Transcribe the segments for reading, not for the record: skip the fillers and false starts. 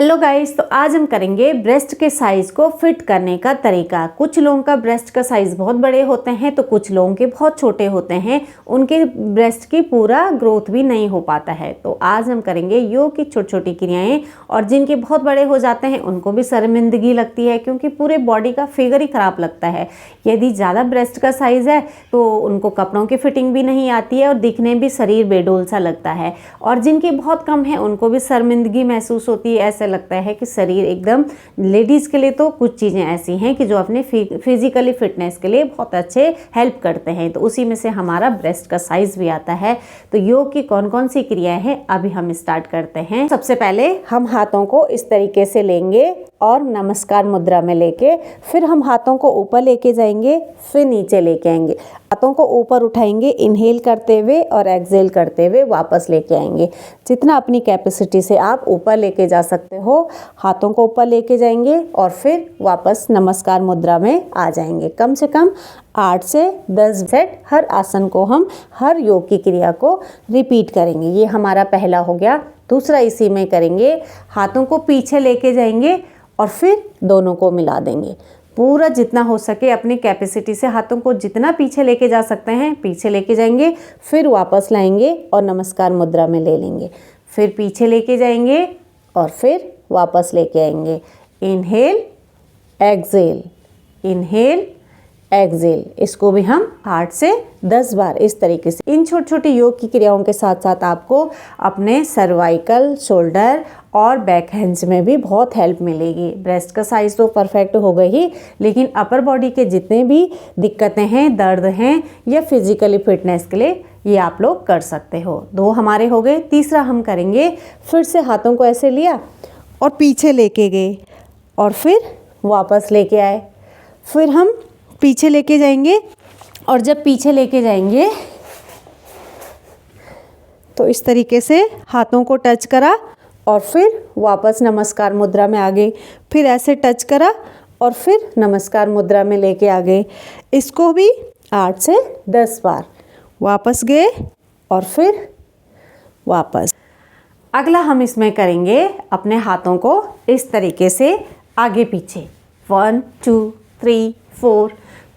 Hello guys, तो आज हम करेंगे ब्रेस्ट के साइज को फिट करने का तरीका। कुछ लोगों का ब्रेस्ट का साइज बहुत बड़े होते हैं तो कुछ लोगों के बहुत छोटे होते हैं, उनके ब्रेस्ट की पूरा ग्रोथ भी नहीं हो पाता है। तो आज हम करेंगे योग की छोटी छोटी क्रियाएं। और जिनके बहुत बड़े हो जाते हैं उनको भी शर्मिंदगी लगती है क्योंकि पूरे बॉडी का फिगर ही खराब लगता है। यदि ज़्यादा ब्रेस्ट का साइज है तो उनको कपड़ों की फिटिंग भी नहीं आती है और दिखने भी शरीर बेडोल सा लगता है। और जिनके बहुत कम है उनको भी शर्मिंदगी महसूस होती है, ऐसे लगता है कि शरीर एकदम। लेडीज़ के लिए तो कुछ चीज़ें ऐसी हैं कि जो अपने फिजिकली फिटनेस के लिए बहुत अच्छे हेल्प करते हैं, तो उसी में से हमारा ब्रेस्ट का साइज भी आता है। तो योग की कौन कौन सी क्रियाएं हैं अभी हम स्टार्ट करते हैं। सबसे पहले हम हाथों को इस तरीके से लेंगे और नमस्कार मुद्रा में लेके फिर हम हाथों को ऊपर लेके जाएंगे, फिर नीचे लेके आएंगे। हाथों को ऊपर उठाएंगे इनहेल करते हुए और एक्सहेल करते हुए वापस लेके आएंगे। जितना अपनी कैपेसिटी से आप ऊपर लेके जा सकते हो, हाथों को ऊपर लेके जाएंगे और फिर वापस नमस्कार मुद्रा में आ जाएंगे। कम से कम 8 से 10 सेट हर आसन को हम हर योग की क्रिया को रिपीट करेंगे। ये हमारा पहला हो गया। दूसरा इसी में करेंगे, हाथों को पीछे लेके जाएंगे और फिर दोनों को मिला देंगे। पूरा जितना हो सके अपनी कैपेसिटी से हाथों को जितना पीछे लेके जा सकते हैं पीछे लेके जाएंगे, फिर वापस लाएंगे और नमस्कार मुद्रा में ले लेंगे। फिर पीछे लेके जाएंगे और फिर वापस लेके आएंगे। Inhale exhale, inhale exhale. इसको भी हम 8 से 10 बार इस तरीके से। इन छोटी छोटी योग की क्रियाओं के साथ साथ आपको अपने सर्वाइकल, शोल्डर और बैक हैंड्स में भी बहुत हेल्प मिलेगी। ब्रेस्ट का साइज तो परफेक्ट हो गई ही, लेकिन अपर बॉडी के जितने भी दिक्कतें हैं, दर्द हैं या फिजिकली फिटनेस के लिए ये आप लोग कर सकते हो। 2 हमारे हो गए। तीसरा हम करेंगे, फिर से हाथों को ऐसे लिया और पीछे लेके गए और फिर वापस लेके आए। फिर हम पीछे लेके जाएंगे और जब पीछे लेके जाएंगे तो इस तरीके से हाथों को टच करा और फिर वापस नमस्कार मुद्रा में आ गए। फिर ऐसे टच करा और फिर नमस्कार मुद्रा में लेके आ गए। इसको भी 8 से 10 बार। वापस गए और फिर वापस। अगला हम इसमें करेंगे, अपने हाथों को इस तरीके से आगे पीछे 1 2 3 4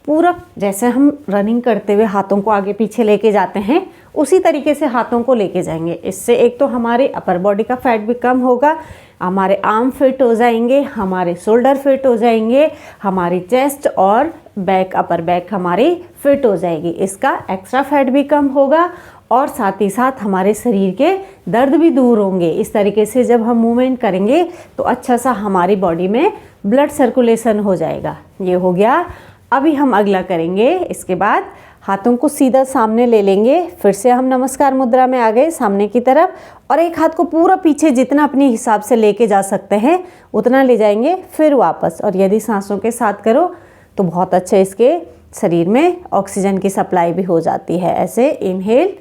पूरा जैसे हम रनिंग करते हुए हाथों को आगे पीछे लेके जाते हैं उसी तरीके से हाथों को लेके जाएंगे। इससे एक तो हमारे अपर बॉडी का फैट भी कम होगा, हमारे आर्म फिट हो जाएंगे, हमारे शोल्डर फिट हो जाएंगे, हमारी चेस्ट और बैक, अपर बैक हमारी फिट हो जाएगी। इसका एक्स्ट्रा फैट भी कम होगा और साथ ही साथ हमारे शरीर के दर्द भी दूर होंगे। इस तरीके से जब हम मूवमेंट करेंगे तो अच्छा सा हमारी बॉडी में ब्लड सर्कुलेशन हो जाएगा। ये हो गया। अभी हम अगला करेंगे। इसके बाद हाथों को सीधा सामने ले लेंगे। फिर से हम नमस्कार मुद्रा में आ गए सामने की तरफ और एक हाथ को पूरा पीछे जितना अपने हिसाब से लेके जा सकते हैं उतना ले जाएंगे, फिर वापस। और यदि सांसों के साथ करो तो बहुत अच्छा इसके शरीर में ऑक्सीजन की सप्लाई भी हो जाती है। ऐसे इनहेल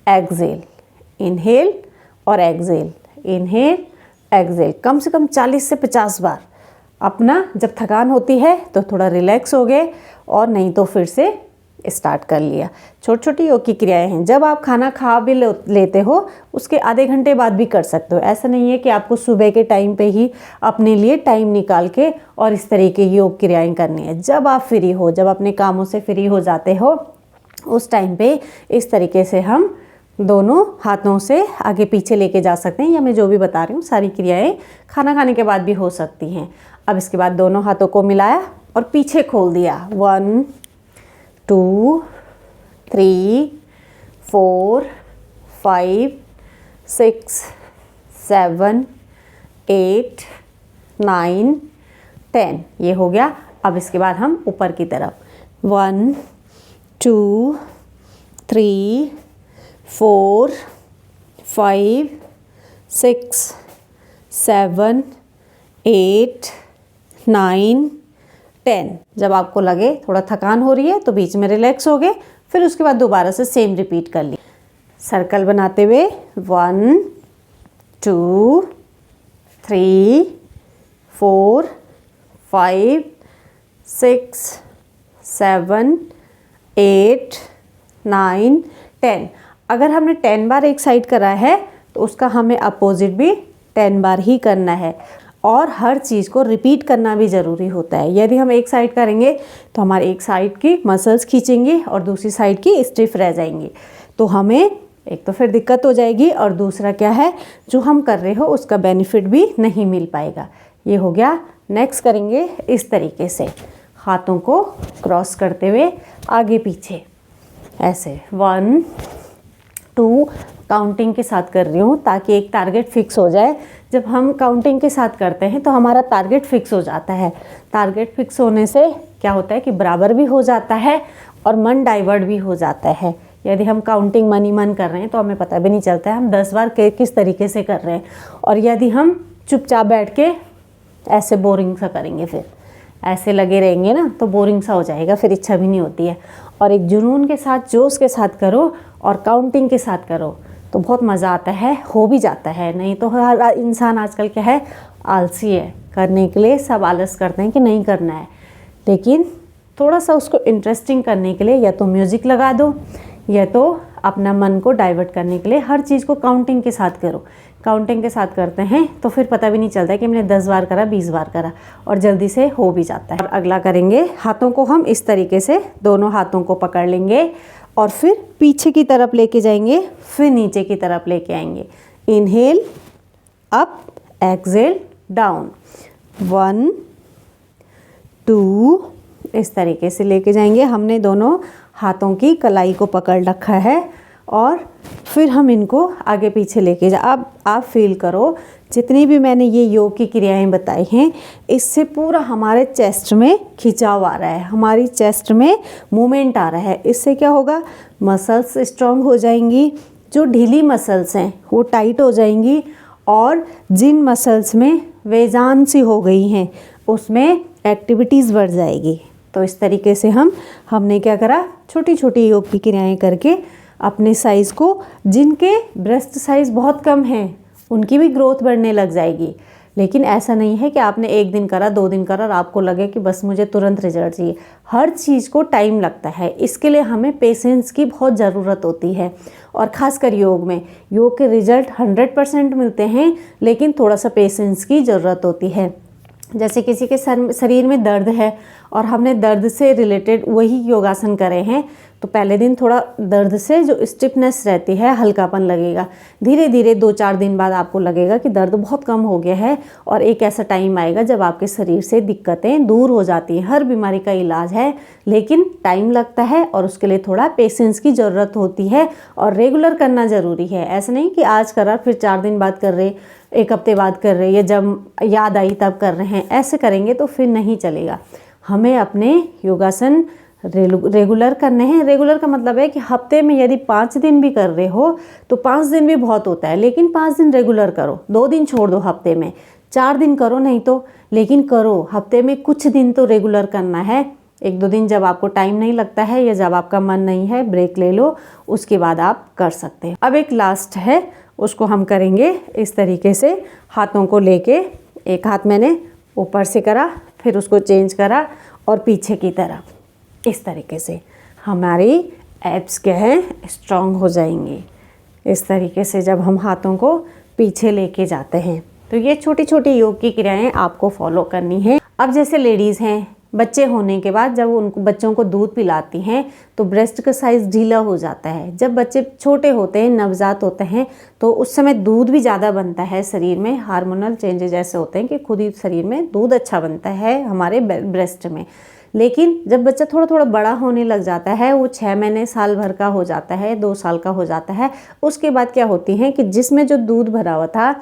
एक्सहेल, इनहेल और एक्सहेल, इनहेल एक्सहेल। कम से कम 40 से 50 बार। अपना जब थकान होती है तो थोड़ा रिलैक्स हो गए और नहीं तो फिर से स्टार्ट कर लिया। छोटी छोटी योग की क्रियाएं हैं। जब आप खाना खा भी लेते हो उसके आधे घंटे बाद भी कर सकते हो। ऐसा नहीं है कि आपको सुबह के टाइम पे ही अपने लिए टाइम निकाल के और इस तरीके की योग क्रियाएं करनी है। जब आप फ्री हो, जब अपने कामों से फ्री हो जाते हो उस टाइम पे इस तरीके से हम दोनों हाथों से आगे पीछे लेके जा सकते हैं। या मैं जो भी बता रही हूँ सारी क्रियाएं खाना खाने के बाद भी हो सकती हैं। अब इसके बाद दोनों हाथों को मिलाया और पीछे खोल दिया। 1 2 3 4 5 6 7 8 9 10। ये हो गया। अब इसके बाद हम ऊपर की तरफ 1 2 3 4 5 6 7 8 9 10। जब आपको लगे थोड़ा थकान हो रही है तो बीच में रिलैक्स हो गए, फिर उसके बाद दोबारा से सेम रिपीट कर ली। सर्कल बनाते हुए 1 2 3 4 5 6 7 8 9 10। अगर हमने 10 बार एक साइड करा है तो उसका हमें अपोजिट भी 10 बार ही करना है और हर चीज़ को रिपीट करना भी ज़रूरी होता है। यदि हम एक साइड करेंगे तो हमारे एक साइड की मसल्स खींचेंगे और दूसरी साइड की स्टिफ रह जाएंगी, तो हमें एक तो फिर दिक्कत हो जाएगी और दूसरा क्या है, जो हम कर रहे हो उसका बेनिफिट भी नहीं मिल पाएगा। ये हो गया। नेक्स्ट करेंगे इस तरीके से, हाथों को क्रॉस करते हुए आगे पीछे ऐसे 1 2 काउंटिंग के साथ कर रही हूँ ताकि एक टारगेट फिक्स हो जाए। जब हम काउंटिंग के साथ करते हैं तो हमारा टारगेट फिक्स हो जाता है। टारगेट फिक्स होने से क्या होता है कि बराबर भी हो जाता है और मन डाइवर्ट भी हो जाता है। यदि हम काउंटिंग मन ही मन कर रहे हैं तो हमें पता भी नहीं चलता है हम 10 बार किस तरीके से कर रहे हैं। और यदि हम चुपचाप बैठ के ऐसे बोरिंग सा करेंगे, फिर ऐसे लगे रहेंगे ना, तो बोरिंग सा हो जाएगा, फिर इच्छा भी नहीं होती है। और एक जुनून के साथ, जोश के साथ करो और काउंटिंग के साथ करो तो बहुत मज़ा आता है, हो भी जाता है। नहीं तो हर इंसान आजकल क्या है, आलसी है। करने के लिए सब आलस करते हैं कि नहीं करना है, लेकिन थोड़ा सा उसको इंटरेस्टिंग करने के लिए या तो म्यूज़िक लगा दो या तो अपना मन को डाइवर्ट करने के लिए हर चीज़ को काउंटिंग के साथ करो। काउंटिंग के साथ करते हैं तो फिर पता भी नहीं चलता कि मैंने 10 बार करा, 20 बार करा, और जल्दी से हो भी जाता है। और अगला करेंगे, हाथों को हम इस तरीके से दोनों हाथों को पकड़ लेंगे और फिर पीछे की तरफ लेके जाएंगे, फिर नीचे की तरफ लेके आएंगे। इनहेल अप, एक्सहेल डाउन, 1 2 इस तरीके से लेके जाएंगे। हमने दोनों हाथों की कलाई को पकड़ रखा है और फिर हम इनको आगे पीछे लेके अब आप फील करो, जितनी भी मैंने ये योग की क्रियाएं बताई हैं, इससे पूरा हमारे चेस्ट में खिंचाव आ रहा है, हमारी चेस्ट में मूवमेंट आ रहा है। इससे क्या होगा, मसल्स स्ट्रॉन्ग हो जाएंगी, जो ढीली मसल्स हैं वो टाइट हो जाएंगी, और जिन मसल्स में वेजान सी हो गई हैं उसमें एक्टिविटीज़ बढ़ जाएगी। तो इस तरीके से हमने क्या करा, छोटी छोटी योग की क्रियाएं करके अपने साइज़ को, जिनके ब्रेस्ट साइज़ बहुत कम है उनकी भी ग्रोथ बढ़ने लग जाएगी। लेकिन ऐसा नहीं है कि आपने 1 दिन करा, 2 दिन करा और आपको लगे कि बस मुझे तुरंत रिजल्ट चाहिए। हर चीज़ को टाइम लगता है, इसके लिए हमें पेशेंस की बहुत ज़रूरत होती है। और ख़ासकर योग में, योग के रिजल्ट 100% मिलते हैं, लेकिन थोड़ा सा पेशेंस की ज़रूरत होती है। जैसे किसी के शरीर में दर्द है और हमने दर्द से रिलेटेड वही योगासन करे हैं, तो पहले दिन थोड़ा दर्द से जो स्टिफनेस रहती है, हल्कापन लगेगा। धीरे धीरे 2-4 दिन बाद आपको लगेगा कि दर्द बहुत कम हो गया है, और एक ऐसा टाइम आएगा जब आपके शरीर से दिक्कतें दूर हो जाती हैं। हर बीमारी का इलाज है, लेकिन टाइम लगता है और उसके लिए थोड़ा पेशेंस की ज़रूरत होती है, और रेगुलर करना ज़रूरी है। ऐसा नहीं कि आज करा फिर 4 दिन बाद कर रहे, 1 हफ्ते बाद कर रहे, या जब याद आई तब कर रहे हैं। ऐसे करेंगे तो फिर नहीं चलेगा। हमें अपने योगासन रेगुलर करने हैं। रेगुलर का मतलब है कि हफ्ते में यदि 5 दिन भी कर रहे हो तो 5 दिन भी बहुत होता है, लेकिन 5 दिन रेगुलर करो। 2 दिन छोड़ दो हफ्ते में, 4 दिन करो नहीं तो, लेकिन करो। हफ्ते में कुछ दिन तो रेगुलर करना है। 1-2 दिन जब आपको टाइम नहीं लगता है या जब आपका मन नहीं है, ब्रेक ले लो, उसके बाद आप कर सकते हैं। अब एक लास्ट है, उसको हम करेंगे इस तरीके से, हाथों को लेके, एक हाथ मैंने ऊपर से करा, फिर उसको चेंज करा और पीछे की तरफ, इस तरीके से हमारी एब्स क्या है, स्ट्रॉन्ग हो जाएंगी। इस तरीके से जब हम हाथों को पीछे लेके जाते हैं, तो ये छोटी छोटी योग की क्रियाएं आपको फॉलो करनी है। अब जैसे लेडीज़ हैं, बच्चे होने के बाद जब उनको बच्चों को दूध पिलाती हैं तो ब्रेस्ट का साइज़ ढीला हो जाता है। जब बच्चे छोटे होते हैं, नवजात होते हैं, तो उस समय दूध भी ज़्यादा बनता है शरीर में। हार्मोनल चेंजेस ऐसे होते हैं कि खुद ही शरीर में दूध अच्छा बनता है हमारे ब्रेस्ट में। लेकिन जब बच्चा थोड़ा थोड़ा बड़ा होने लग जाता है, वो 6 महीने, साल भर का हो जाता है, 2 साल का हो जाता है, उसके बाद क्या होती हैं कि जिसमें जो दूध भरा हुआ था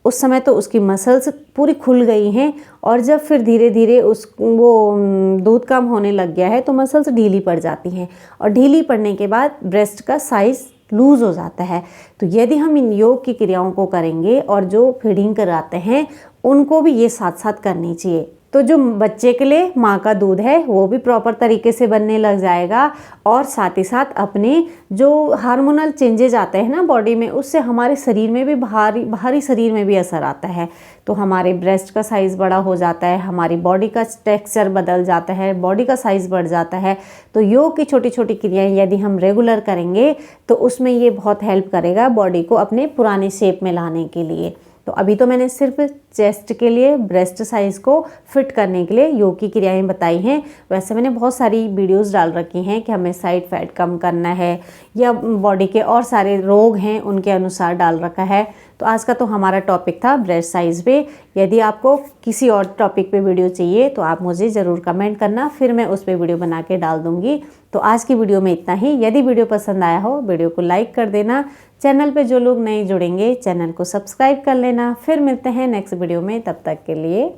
उस समय तो उसकी मसल्स पूरी खुल गई हैं, और जब फिर धीरे धीरे वो दूध कम होने लग गया है तो मसल्स ढीली पड़ जाती हैं, और ढीली पड़ने के बाद ब्रेस्ट का साइज़ लूज़ हो जाता है। तो यदि हम इन योग की क्रियाओं को करेंगे और जो फीडिंग कराते हैं उनको भी ये साथ साथ करनी चाहिए, तो जो बच्चे के लिए माँ का दूध है वो भी प्रॉपर तरीके से बनने लग जाएगा, और साथ ही साथ अपने जो हार्मोनल चेंजेज आते हैं ना बॉडी में, उससे हमारे शरीर में भी बाहरी शरीर में भी असर आता है। तो हमारे ब्रेस्ट का साइज़ बड़ा हो जाता है, हमारी बॉडी का टेक्सचर बदल जाता है, बॉडी का साइज़ बढ़ जाता है। तो योग की छोटी छोटी क्रियाएं यदि हम रेगुलर करेंगे तो उसमें ये बहुत हेल्प करेगा बॉडी को अपने पुराने शेप में लाने के लिए। तो अभी तो मैंने सिर्फ चेस्ट के लिए ब्रेस्ट साइज़ को फिट करने के लिए योग की क्रियाएं बताई हैं। वैसे मैंने बहुत सारी वीडियोस डाल रखी हैं कि हमें साइड फैट कम करना है या बॉडी के और सारे रोग हैं उनके अनुसार डाल रखा है। तो आज का तो हमारा टॉपिक था ब्रेस्ट साइज़ पे। यदि आपको किसी और टॉपिक पे वीडियो चाहिए तो आप मुझे ज़रूर कमेंट करना, फिर मैं उस पर वीडियो बना के डाल दूँगी। तो आज की वीडियो में इतना ही। यदि वीडियो पसंद आया हो वीडियो को लाइक कर देना। चैनल पे जो लोग नए जुड़ेंगे चैनल को सब्सक्राइब कर लेना। फिर मिलते हैं नेक्स्ट वीडियो में, तब तक के लिए